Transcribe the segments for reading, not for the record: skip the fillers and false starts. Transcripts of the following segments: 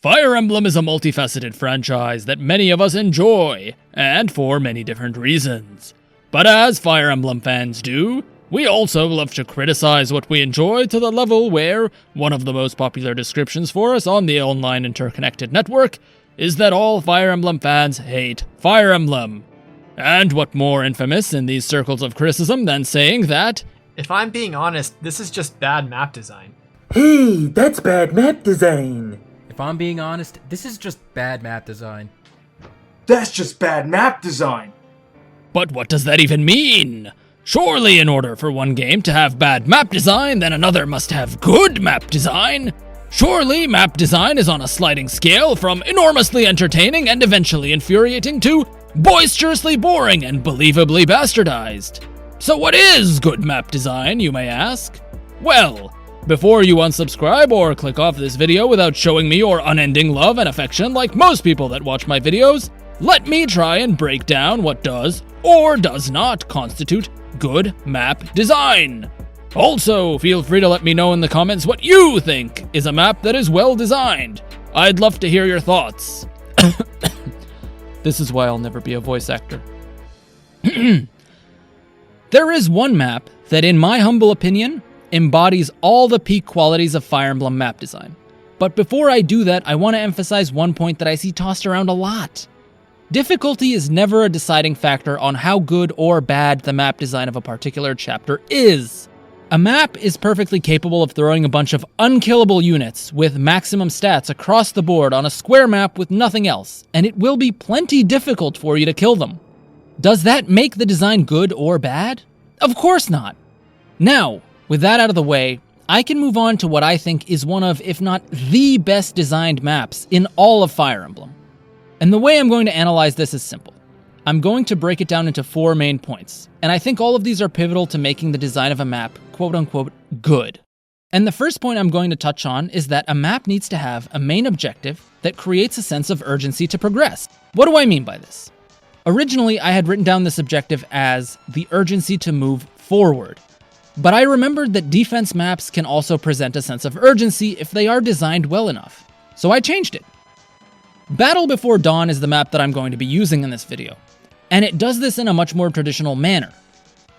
Fire Emblem is a multifaceted franchise that many of us enjoy, and for many different reasons. But as Fire Emblem fans do, we also love to criticize what we enjoy to the level where one of the most popular descriptions for us on the online interconnected network is that all Fire Emblem fans hate Fire Emblem. And what more infamous in these circles of criticism than saying that, if I'm being honest, this is just bad map design. Hey, that's bad map design. If I'm being honest, this is just bad map design. That's just bad map design. But what does that even mean? Surely in order for one game to have bad map design, then another must have good map design. Surely map design is on a sliding scale from enormously entertaining and eventually infuriating to boisterously boring and believably bastardized. So what is good map design, you may ask? Well, before you unsubscribe or click off this video without showing me your unending love and affection like most people that watch my videos, let me try and break down what does or does not constitute good map design. Also, feel free to let me know in the comments what you think is a map that is well designed. I'd love to hear your thoughts. This is why I'll never be a voice actor. There is one map that, in my humble opinion, embodies all the peak qualities of Fire Emblem map design. But before I do that, I want to emphasize one point that I see tossed around a lot. Difficulty is never a deciding factor on how good or bad the map design of a particular chapter is. A map is perfectly capable of throwing a bunch of unkillable units with maximum stats across the board on a square map with nothing else, and it will be plenty difficult for you to kill them. Does that make the design good or bad? Of course not. Now, with that out of the way, I can move on to what I think is one of, if not the best designed maps in all of Fire Emblem. And the way I'm going to analyze this is simple. I'm going to break it down into 4 main points, and I think all of these are pivotal to making the design of a map quote-unquote good. And the first point I'm going to touch on is that a map needs to have a main objective that creates a sense of urgency to progress. What do I mean by this? Originally, I had written down this objective as the urgency to move forward. But I remembered that defense maps can also present a sense of urgency if they are designed well enough. So I changed it. Battle Before Dawn is the map that I'm going to be using in this video, and it does this in a much more traditional manner.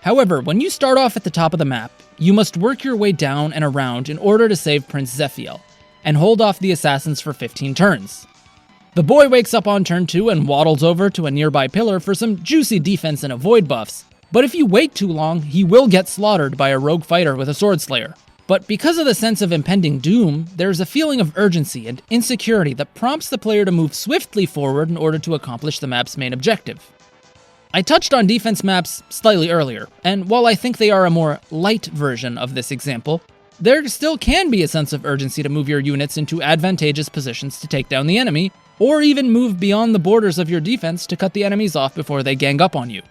However, when you start off at the top of the map, you must work your way down and around in order to save Prince Zephiel, and hold off the assassins for 15 turns. The boy wakes up on turn 2 and waddles over to a nearby pillar for some juicy defense and avoid buffs, but if you wait too long, he will get slaughtered by a rogue fighter with a sword slayer. But because of the sense of impending doom, there's a feeling of urgency and insecurity that prompts the player to move swiftly forward in order to accomplish the map's main objective. I touched on defense maps slightly earlier, and while I think they are a more light version of this example, there still can be a sense of urgency to move your units into advantageous positions to take down the enemy, or even move beyond the borders of your defense to cut the enemies off before they gang up on you.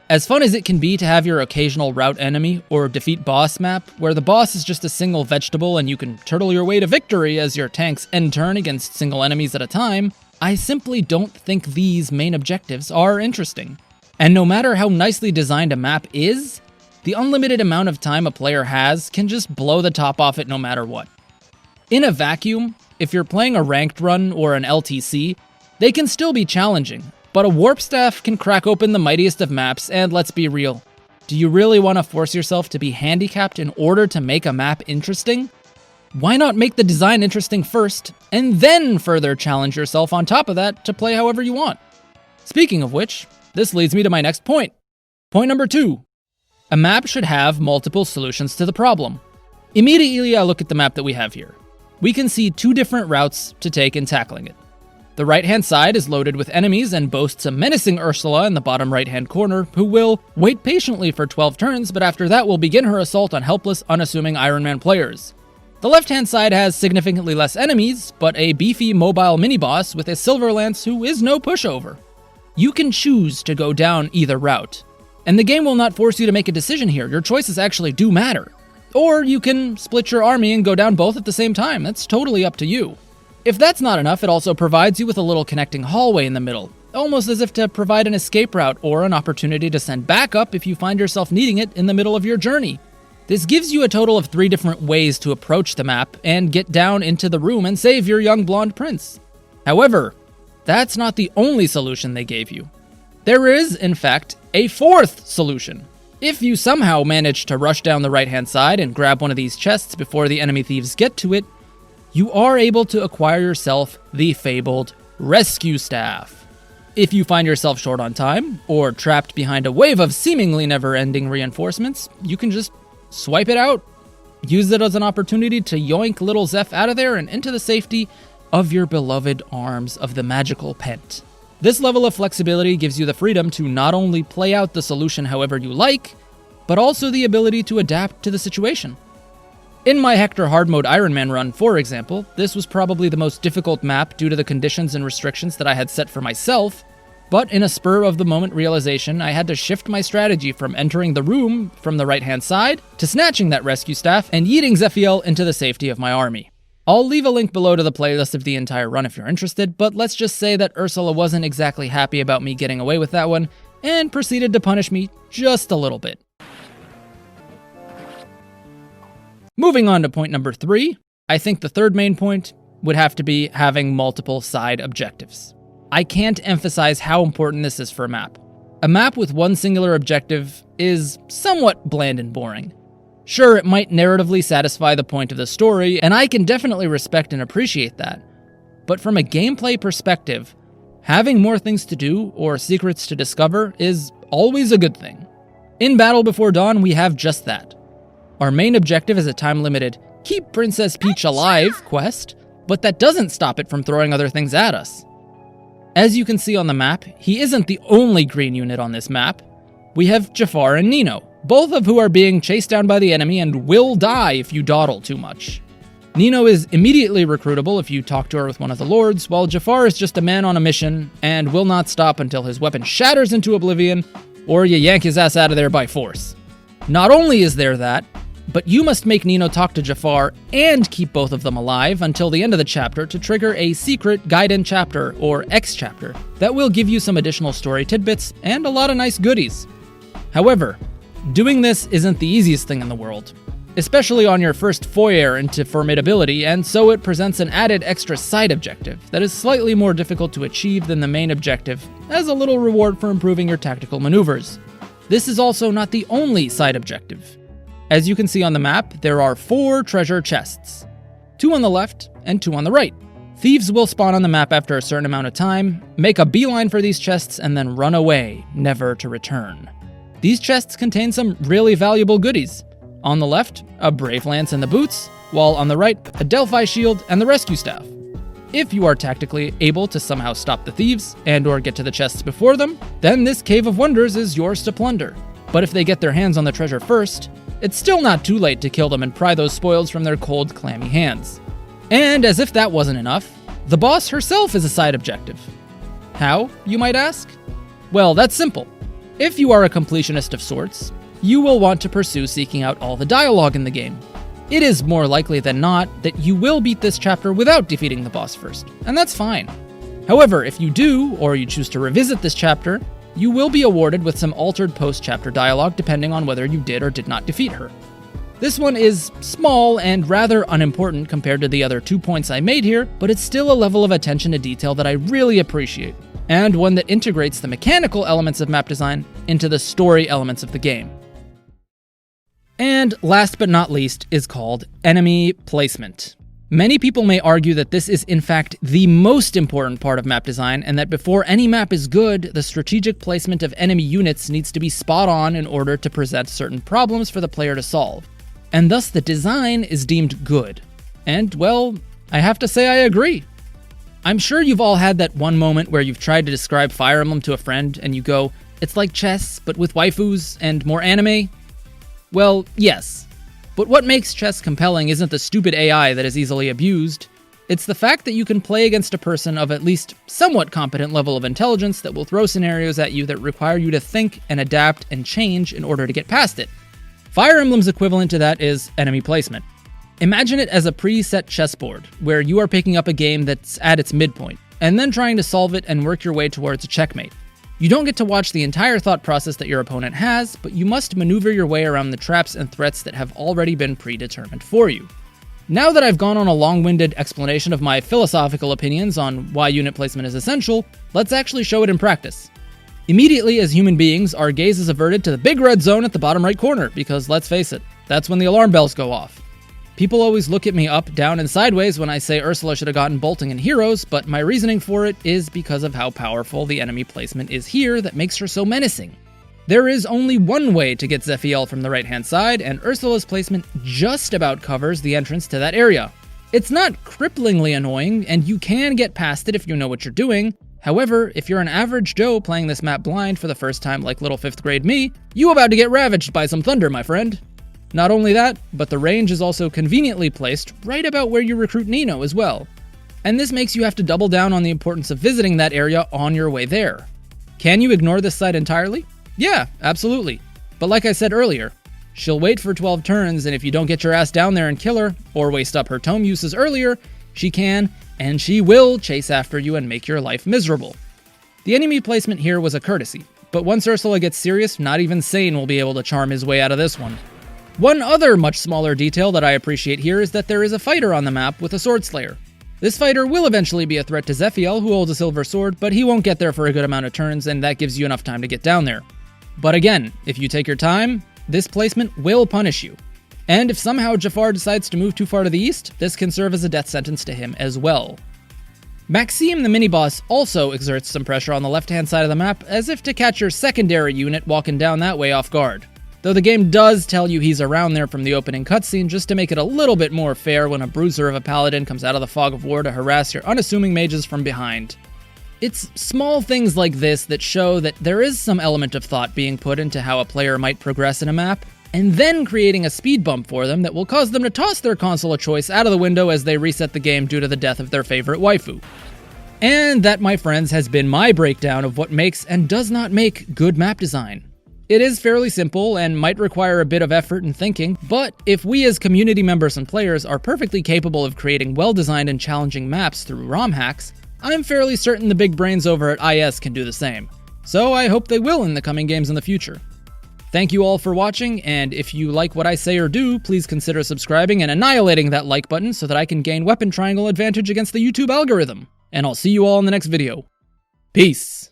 As fun as it can be to have your occasional route enemy or defeat boss map, where the boss is just a single vegetable and you can turtle your way to victory as your tanks end turn against single enemies at a time, I simply don't think these main objectives are interesting. And no matter how nicely designed a map is, the unlimited amount of time a player has can just blow the top off it no matter what. In a vacuum, if you're playing a ranked run or an LTC, they can still be challenging, but a warp staff can crack open the mightiest of maps, and let's be real. Do you really want to force yourself to be handicapped in order to make a map interesting? Why not make the design interesting first, and then further challenge yourself on top of that to play however you want? Speaking of which, this leads me to my next point. Point number 2. A map should have multiple solutions to the problem. Immediately I look at the map that we have here. We can see 2 different routes to take in tackling it. The right-hand side is loaded with enemies and boasts a menacing Ursula in the bottom right-hand corner, who will wait patiently for 12 turns, but after that will begin her assault on helpless, unassuming Iron Man players. The left-hand side has significantly less enemies, but a beefy mobile mini-boss with a silver lance who is no pushover. You can choose to go down either route, and the game will not force you to make a decision here. Your choices actually do matter. Or you can split your army and go down both at the same time. That's totally up to you. If that's not enough, it also provides you with a little connecting hallway in the middle, almost as if to provide an escape route or an opportunity to send backup if you find yourself needing it in the middle of your journey. This gives you a total of 3 different ways to approach the map and get down into the room and save your young blonde prince. However, that's not the only solution they gave you. There is, in fact, a 4th solution. If you somehow manage to rush down the right-hand side and grab one of these chests before the enemy thieves get to it, you are able to acquire yourself the fabled Rescue Staff. If you find yourself short on time, or trapped behind a wave of seemingly never-ending reinforcements, you can just swipe it out. Use it as an opportunity to yoink little Zeph out of there and into the safety of your beloved arms of the magical Pent. This level of flexibility gives you the freedom to not only play out the solution however you like, but also the ability to adapt to the situation. In my Hector Hard Mode Iron Man run, for example, this was probably the most difficult map due to the conditions and restrictions that I had set for myself, but in a spur-of-the-moment realization, I had to shift my strategy from entering the room from the right-hand side to snatching that rescue staff and yeeting Zephiel into the safety of my army. I'll leave a link below to the playlist of the entire run if you're interested, but let's just say that Ursula wasn't exactly happy about me getting away with that one, and proceeded to punish me just a little bit. Moving on to point number 3, I think the third main point would have to be having multiple side objectives. I can't emphasize how important this is for a map. A map with one singular objective is somewhat bland and boring. Sure, it might narratively satisfy the point of the story, and I can definitely respect and appreciate that. But from a gameplay perspective, having more things to do or secrets to discover is always a good thing. In Battle Before Dawn, we have just that. Our main objective is a time-limited Keep Princess Peach Alive quest, but that doesn't stop it from throwing other things at us. As you can see on the map, he isn't the only green unit on this map. We have Jafar and Nino, both of who are being chased down by the enemy and will die if you dawdle too much. Nino is immediately recruitable if you talk to her with one of the lords, while Jafar is just a man on a mission and will not stop until his weapon shatters into oblivion or you yank his ass out of there by force. Not only is there that, but you must make Nino talk to Jafar and keep both of them alive until the end of the chapter to trigger a secret Gaiden chapter, or X chapter, that will give you some additional story tidbits and a lot of nice goodies. However, doing this isn't the easiest thing in the world, especially on your first foyer into formidability, and so it presents an added extra side objective that is slightly more difficult to achieve than the main objective, as a little reward for improving your tactical maneuvers. This is also not the only side objective. As you can see on the map, there are 4 treasure chests, 2 on the left and 2 on the right. Thieves will spawn on the map after a certain amount of time, make a beeline for these chests, and then run away, never to return. These chests contain some really valuable goodies. On the left, a Brave Lance and the boots, while on the right, a Delphi shield and the rescue staff. If you are tactically able to somehow stop the thieves and or get to the chests before them, then this Cave of Wonders is yours to plunder. But if they get their hands on the treasure first, it's still not too late to kill them and pry those spoils from their cold, clammy hands. And as if that wasn't enough, the boss herself is a side objective. How, you might ask? Well, that's simple. If you are a completionist of sorts, you will want to pursue seeking out all the dialogue in the game. It is more likely than not that you will beat this chapter without defeating the boss first, and that's fine. However, if you do, or you choose to revisit this chapter, you will be awarded with some altered post-chapter dialogue depending on whether you did or did not defeat her. This one is small and rather unimportant compared to the other 2 points I made here, but it's still a level of attention to detail that I really appreciate, and one that integrates the mechanical elements of map design into the story elements of the game. And last but not least is called enemy placement. Many people may argue that this is in fact the most important part of map design, and that before any map is good, the strategic placement of enemy units needs to be spot on in order to present certain problems for the player to solve. And thus the design is deemed good. And well, I have to say I agree. I'm sure you've all had that one moment where you've tried to describe Fire Emblem to a friend and you go, it's like chess, but with waifus and more anime. Well, yes. But what makes chess compelling isn't the stupid AI that is easily abused. It's the fact that you can play against a person of at least somewhat competent level of intelligence that will throw scenarios at you that require you to think and adapt and change in order to get past it. Fire Emblem's equivalent to that is enemy placement. Imagine it as a preset chessboard, where you are picking up a game that's at its midpoint, and then trying to solve it and work your way towards a checkmate. You don't get to watch the entire thought process that your opponent has, but you must maneuver your way around the traps and threats that have already been predetermined for you. Now that I've gone on a long-winded explanation of my philosophical opinions on why unit placement is essential, let's actually show it in practice. Immediately, as human beings, our gaze is averted to the big red zone at the bottom right corner, because let's face it, that's when the alarm bells go off. People always look at me up, down, and sideways when I say Ursula should have gotten bolting and heroes, but my reasoning for it is because of how powerful the enemy placement is here that makes her so menacing. There is only one way to get Zephiel from the right-hand side, and Ursula's placement just about covers the entrance to that area. It's not cripplingly annoying, and you can get past it if you know what you're doing. However, if you're an average Joe playing this map blind for the first time like little 5th grade me, you about to get ravaged by some thunder, my friend. Not only that, but the range is also conveniently placed right about where you recruit Nino as well. And this makes you have to double down on the importance of visiting that area on your way there. Can you ignore this side entirely? Yeah, absolutely. But like I said earlier, she'll wait for 12 turns, and if you don't get your ass down there and kill her, or waste up her tome uses earlier, she can, and she will, chase after you and make your life miserable. The enemy placement here was a courtesy, but once Ursula gets serious, not even Sane will be able to charm his way out of this one. One other much smaller detail that I appreciate here is that there is a fighter on the map with a sword slayer. This fighter will eventually be a threat to Zephiel, who holds a silver sword, but he won't get there for a good amount of turns, and that gives you enough time to get down there. But again, if you take your time, this placement will punish you. And if somehow Jafar decides to move too far to the east, this can serve as a death sentence to him as well. Maxime the mini-boss also exerts some pressure on the left-hand side of the map, as if to catch your secondary unit walking down that way off guard. Though the game does tell you he's around there from the opening cutscene just to make it a little bit more fair when a bruiser of a paladin comes out of the fog of war to harass your unassuming mages from behind. It's small things like this that show that there is some element of thought being put into how a player might progress in a map, and then creating a speed bump for them that will cause them to toss their console of choice out of the window as they reset the game due to the death of their favorite waifu. And that, my friends, has been my breakdown of what makes and does not make good map design. It is fairly simple and might require a bit of effort and thinking, but if we as community members and players are perfectly capable of creating well-designed and challenging maps through ROM hacks, I'm fairly certain the big brains over at IS can do the same. So I hope they will in the coming games in the future. Thank you all for watching, and if you like what I say or do, please consider subscribing and annihilating that like button so that I can gain weapon triangle advantage against the YouTube algorithm. And I'll see you all in the next video. Peace!